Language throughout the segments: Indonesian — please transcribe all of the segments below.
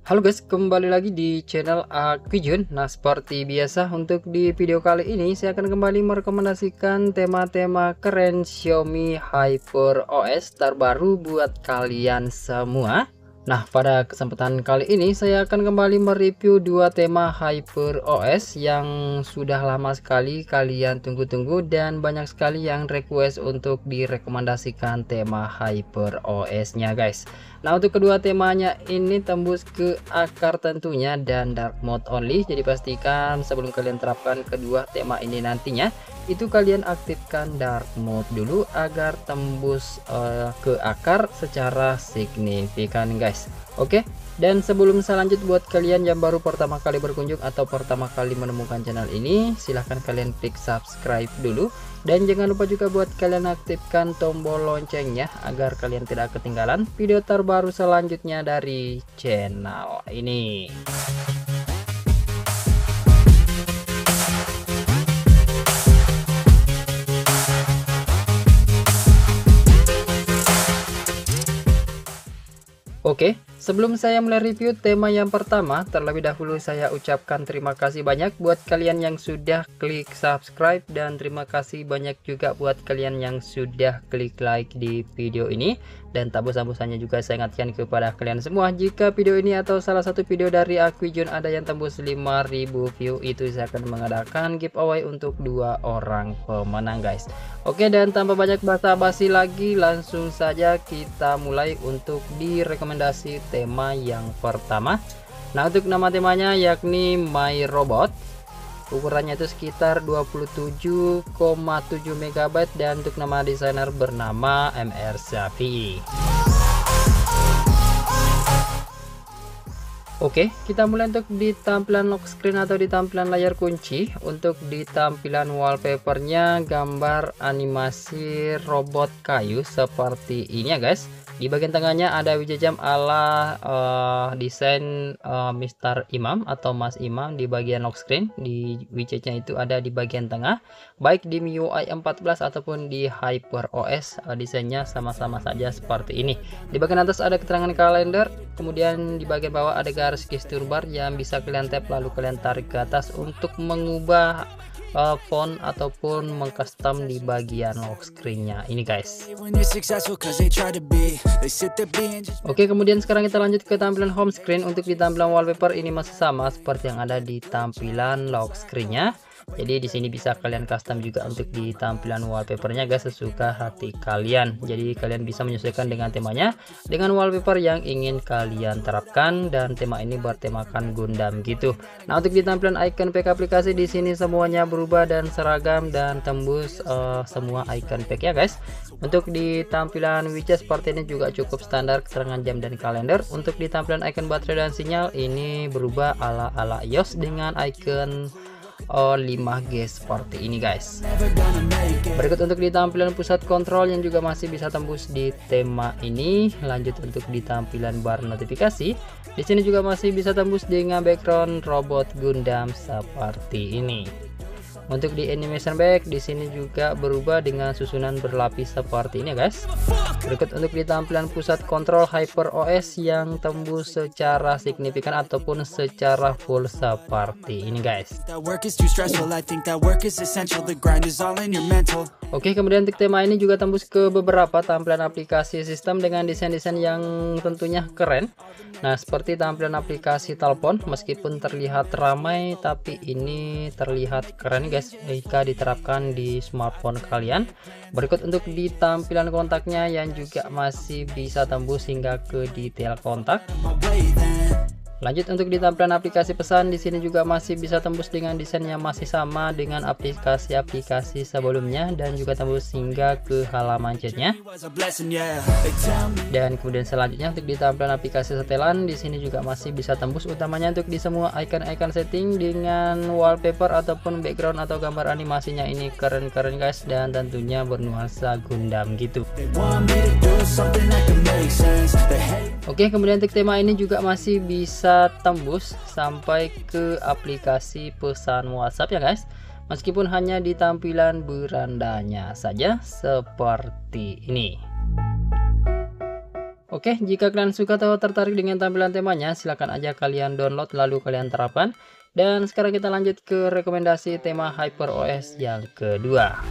Halo guys, kembali lagi di channel Aquijun. Nah, seperti biasa untuk di video kali ini saya akan kembali merekomendasikan tema-tema keren Xiaomi HyperOS terbaru buat kalian semua. Nah, pada kesempatan kali ini saya akan kembali mereview dua tema HyperOS yang sudah lama sekali kalian tunggu-tunggu dan banyak sekali yang request untuk direkomendasikan tema HyperOS-nya guys. Nah, untuk kedua temanya ini tembus ke akar tentunya dan dark mode only. Jadi pastikan sebelum kalian terapkan kedua tema ini nantinya itu kalian aktifkan dark mode dulu agar tembus ke akar secara signifikan guys. Oke, dan sebelum saya lanjut, buat kalian yang baru pertama kali berkunjung atau pertama kali menemukan channel ini, silahkan kalian klik subscribe dulu. Dan jangan lupa juga buat kalian aktifkan tombol loncengnya agar kalian tidak ketinggalan video terbaru selanjutnya dari channel ini. Oke, sebelum saya mulai review tema yang pertama, terlebih dahulu saya ucapkan terima kasih banyak buat kalian yang sudah klik subscribe dan terima kasih banyak juga buat kalian yang sudah klik like di video ini. Dan tak bosan-bosannya juga saya ingatkan kepada kalian semua, jika video ini atau salah satu video dari Aquijun ada yang tembus 5000 view, itu saya akan mengadakan giveaway untuk 2 orang pemenang guys. Oke, dan tanpa banyak basa-basi lagi, langsung saja kita mulai untuk direkomendasi tema yang pertama. Nah, untuk nama temanya yakni My Robot. Ukurannya itu sekitar 27,7 MB dan untuk nama desainer bernama MR Shafi'i. Oke, kita mulai untuk di tampilan lock screen atau di tampilan layar kunci. Untuk di tampilan wallpapernya gambar animasi robot kayu seperti ini ya guys. Di bagian tengahnya ada widget jam ala desain Mr. Imam atau Mas Imam di bagian lock screen. Di widgetnya itu ada di bagian tengah, baik di MIUI 14 ataupun di HyperOS, desainnya sama-sama saja seperti ini. Di bagian atas ada keterangan kalender, kemudian di bagian bawah ada garis gestur bar yang bisa kalian tap lalu kalian tarik ke atas untuk mengubah font ataupun mengcustom di bagian lock screennya ini guys. Oke, kemudian sekarang kita lanjut ke tampilan home screen. Untuk di tampilan wallpaper ini masih sama seperti yang ada di tampilan lock screennya. Jadi di sini bisa kalian custom juga untuk di tampilan wallpapernya guys, sesuka hati kalian. Jadi kalian bisa menyesuaikan dengan temanya, dengan wallpaper yang ingin kalian terapkan, dan tema ini bertemakan Gundam gitu. Nah, untuk di tampilan icon pack aplikasi di sini semuanya berubah dan seragam dan tembus semua icon pack ya guys. Untuk di tampilan widget seperti ini juga cukup standar, keterangan jam dan kalender. Untuk di tampilan icon baterai dan sinyal ini berubah ala-ala iOS dengan icon 5G seperti ini guys. Berikut untuk di tampilan pusat kontrol yang juga masih bisa tembus di tema ini. Lanjut untuk di tampilan bar notifikasi, di sini juga masih bisa tembus dengan background robot Gundam seperti ini. Untuk di animation back di sini juga berubah dengan susunan berlapis seperti ini guys. Berikut untuk di tampilan pusat kontrol HyperOS yang tembus secara signifikan ataupun secara full seperti ini guys. Oke, kemudian untuk tema ini juga tembus ke beberapa tampilan aplikasi sistem dengan desain-desain yang tentunya keren. Nah, seperti tampilan aplikasi telepon, meskipun terlihat ramai tapi ini terlihat keren guys jika diterapkan di smartphone kalian. Berikut untuk di tampilan kontaknya yang juga masih bisa tembus hingga ke detail kontak. Lanjut untuk di tampilan aplikasi pesan, di sini juga masih bisa tembus dengan desain yang masih sama dengan aplikasi-aplikasi sebelumnya dan juga tembus hingga ke halaman chatnya. Dan kemudian selanjutnya untuk di tampilan aplikasi setelan, di sini juga masih bisa tembus utamanya untuk di semua icon-icon setting dengan wallpaper ataupun background atau gambar animasinya. Ini keren-keren guys, dan tentunya bernuansa Gundam gitu. Oke, kemudian untuk tema ini juga masih bisa tembus sampai ke aplikasi pesan WhatsApp ya guys, meskipun hanya di tampilan berandanya saja seperti ini. Oke, jika kalian suka atau tertarik dengan tampilan temanya, silahkan aja kalian download lalu kalian terapkan. Dan sekarang kita lanjut ke rekomendasi tema HyperOS yang kedua.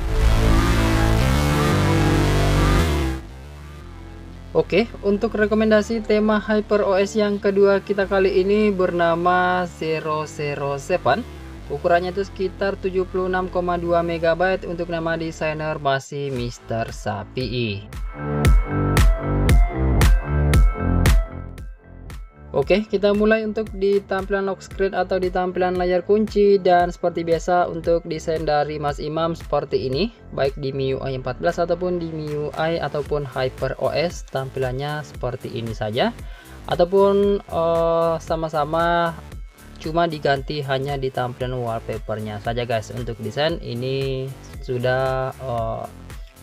Oke, untuk rekomendasi tema HyperOS yang kedua kita kali ini bernama 007. Ukurannya itu sekitar 76,2 MB, untuk nama desainer masih Mr. Sapii. Oke, kita mulai untuk di tampilan lock screen atau di tampilan layar kunci, dan seperti biasa untuk desain dari Mas Imam seperti ini, baik di MIUI 14 ataupun di MIUI ataupun HyperOS tampilannya seperti ini saja, ataupun sama-sama cuma diganti hanya di tampilan wallpapernya saja guys. Untuk desain ini sudah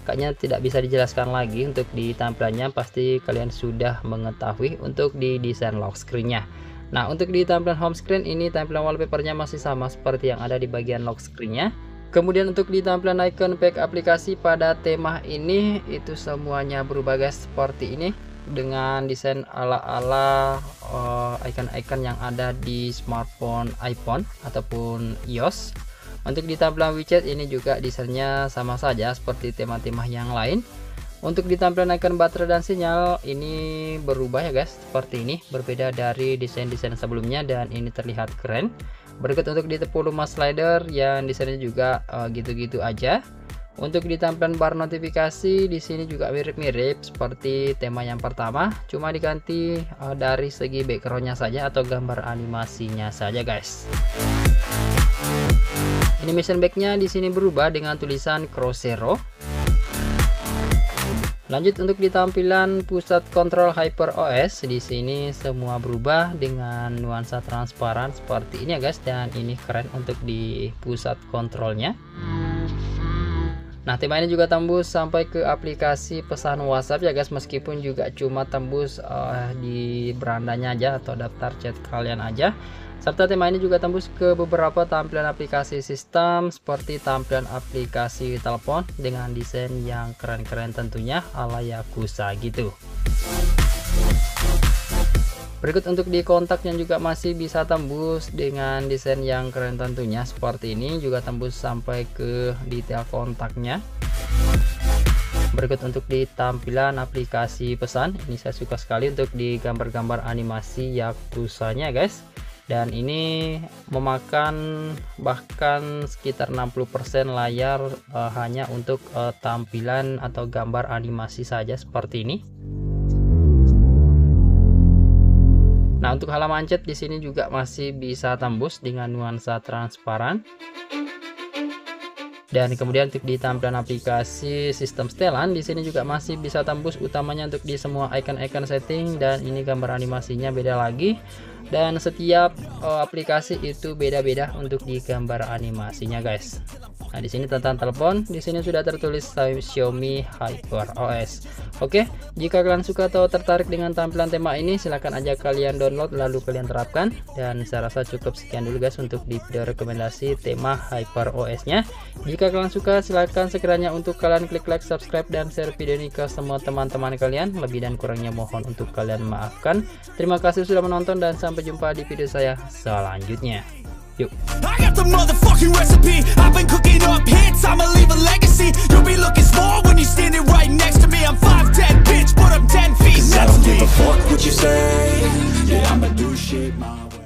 kayaknya tidak bisa dijelaskan lagi. Untuk di tampilannya pasti kalian sudah mengetahui untuk di desain lock screen-nya. Nah, untuk di tampilan home screen ini tampilan wallpapernya masih sama seperti yang ada di bagian lock screen-nya. Kemudian untuk di tampilan icon pack aplikasi pada tema ini itu semuanya berubah guys, seperti ini dengan desain ala-ala icon-icon yang ada di smartphone iPhone ataupun iOS. Untuk di tampilan widget ini juga desainnya sama saja seperti tema-tema yang lain. Untuk di tampilan icon baterai dan sinyal ini berubah ya guys, seperti ini, berbeda dari desain-desain sebelumnya dan ini terlihat keren. Berikut untuk di volume slider yang desainnya juga gitu-gitu aja. Untuk di tampilan bar notifikasi di sini juga mirip-mirip seperti tema yang pertama, cuma diganti dari segi backgroundnya saja atau gambar animasinya saja guys. Animation backnya di sini berubah dengan tulisan Crossero. Lanjut untuk di tampilan pusat kontrol HyperOS, di sini semua berubah dengan nuansa transparan seperti ini ya guys, dan ini keren untuk di pusat kontrolnya. Nah, tema ini juga tembus sampai ke aplikasi pesan WhatsApp ya guys, meskipun juga cuma tembus di berandanya aja atau daftar chat kalian aja. Serta tema ini juga tembus ke beberapa tampilan aplikasi sistem seperti tampilan aplikasi telepon dengan desain yang keren-keren tentunya ala Yakuza gitu. Berikut untuk di kontak yang juga masih bisa tembus dengan desain yang keren tentunya seperti ini, juga tembus sampai ke detail kontaknya. Berikut untuk di tampilan aplikasi pesan, ini saya suka sekali untuk di gambar-gambar animasi Yakuza-nya guys. Dan ini memakan bahkan sekitar 60% layar hanya untuk tampilan atau gambar animasi saja seperti ini. Nah, untuk halaman chat di sini juga masih bisa tembus dengan nuansa transparan. Dan kemudian untuk di tampilan aplikasi sistem setelan di sini juga masih bisa tembus utamanya untuk di semua icon-icon setting, dan ini gambar animasinya beda lagi. Dan setiap aplikasi itu beda-beda untuk di gambar animasinya guys. Nah, di sini tentang telepon, di sini sudah tertulis Xiaomi HyperOS. Oke, jika kalian suka atau tertarik dengan tampilan tema ini, silahkan aja kalian download lalu kalian terapkan. Dan saya rasa cukup sekian dulu guys untuk di video rekomendasi tema HyperOS-nya. Jika kalian suka, silahkan segera untuk kalian klik like, subscribe, dan share video ini ke semua teman-teman kalian. Lebih dan kurangnya mohon untuk kalian maafkan. Terima kasih sudah menonton dan sampai jumpa di video saya selanjutnya. Yuk. I got the motherfucking recipe. I've been cooking up hits. I'ma leave a legacy. You'll be looking small when you're standing right next to me. I'm 5'10", bitch, but I'm 10 feet. 'Cause I don't give a fuck what you say. Yeah, I'ma do shit my way.